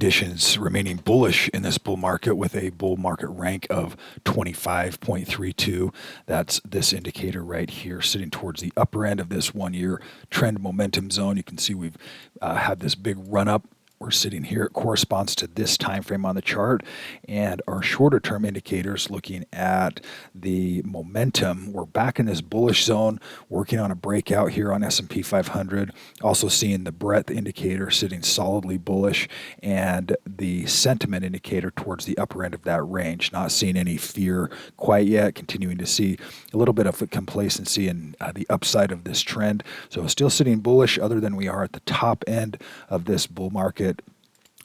conditions remaining bullish in this bull market with a bull market rank of 25.32. That's this indicator right here, sitting towards the upper end of this 1-year trend momentum zone. You can see we've had this big run up. We're sitting here. It corresponds to this time frame on the chart, and our shorter term indicators looking at the momentum. We're back in this bullish zone, working on a breakout here on S&P 500. Also seeing the breadth indicator sitting solidly bullish, and the sentiment indicator towards the upper end of that range. Not seeing any fear quite yet. Continuing to see a little bit of complacency in the upside of this trend. So still sitting bullish, other than we are at the top end of this bull market.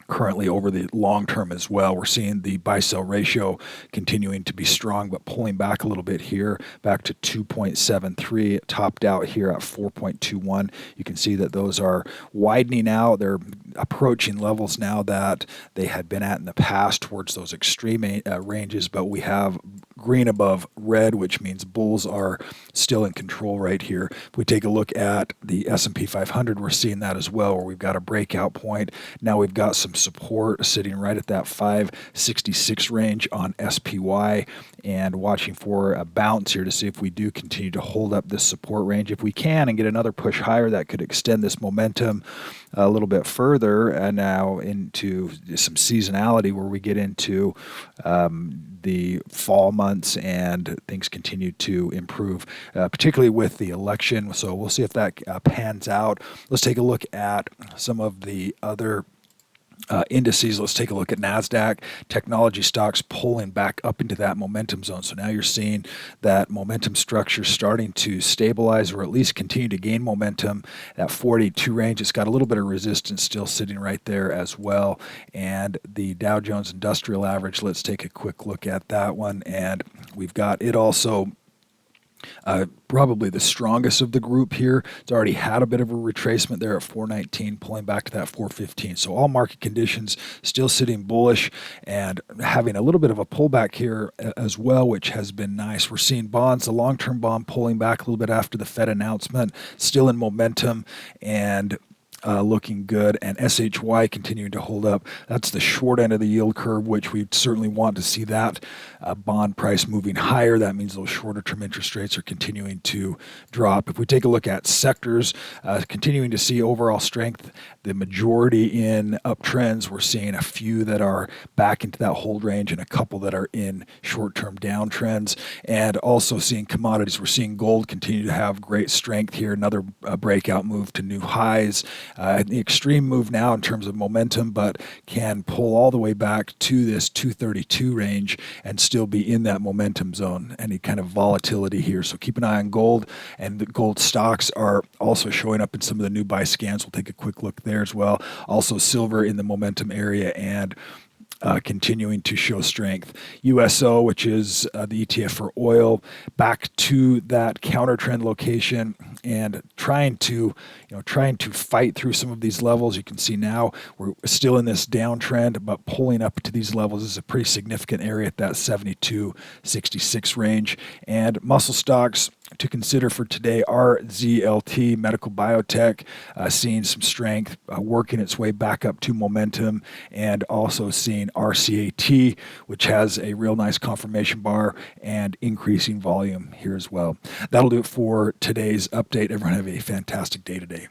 Currently over the long term as well. We're seeing the buy-sell ratio continuing to be strong, but pulling back a little bit here, back to 2.73. It topped out here at 4.21. You can see that those are widening out. They're approaching levels now that they had been at in the past towards those extreme ranges, but we have green above red, which means bulls are still in control right here. If we take a look at the S&P 500, we're seeing that as well, where we've got a breakout point. Now we've got some support sitting right at that 566 range on SPY, and watching for a bounce here to see if we do continue to hold up this support range. If we can and get another push higher, that could extend this momentum a little bit further, and now into some seasonality where we get into the fall months and things continue to improve, particularly with the election. So we'll see if that pans out. Let's take a look at some of the other indices. Let's take a look at NASDAQ. Technology stocks pulling back up into that momentum zone. So now you're seeing that momentum structure starting to stabilize, or at least continue to gain momentum. That 482 range, it's got a little bit of resistance still sitting right there as well. And the Dow Jones Industrial Average, let's take a quick look at that one. And we've got it also probably the strongest of the group here. It's already had a bit of a retracement there at 419, pulling back to that 415. So all market conditions still sitting bullish and having a little bit of a pullback here as well, which has been nice. We're seeing bonds, the long-term bond pulling back a little bit after the Fed announcement, still in momentum and looking good, and SHY continuing to hold up. That's the short end of the yield curve, which we certainly want to see that bond price moving higher. That means those shorter term interest rates are continuing to drop. If we take a look at sectors, continuing to see overall strength, the majority in uptrends. We're seeing a few that are back into that hold range and a couple that are in short-term downtrends, and also seeing commodities. We're seeing gold continue to have great strength here, another breakout move to new highs. The extreme move now in terms of momentum, but can pull all the way back to this 232 range and still be in that momentum zone. Any kind of volatility here. So keep an eye on gold, and the gold stocks are also showing up in some of the new buy scans. We'll take a quick look there as well. Also silver in the momentum area and continuing to show strength. USO, which is the ETF for oil, back to that counter trend location and trying to fight through some of these levels. You can see now we're still in this downtrend, but pulling up to these levels. This is a pretty significant area at that 72.66 range. And muscle stocks to consider for today are ZLT, medical biotech, seeing some strength, working its way back up to momentum, and also seeing RCAT, which has a real nice confirmation bar and increasing volume here as well. That'll do it for today's update. Everyone have a fantastic day today.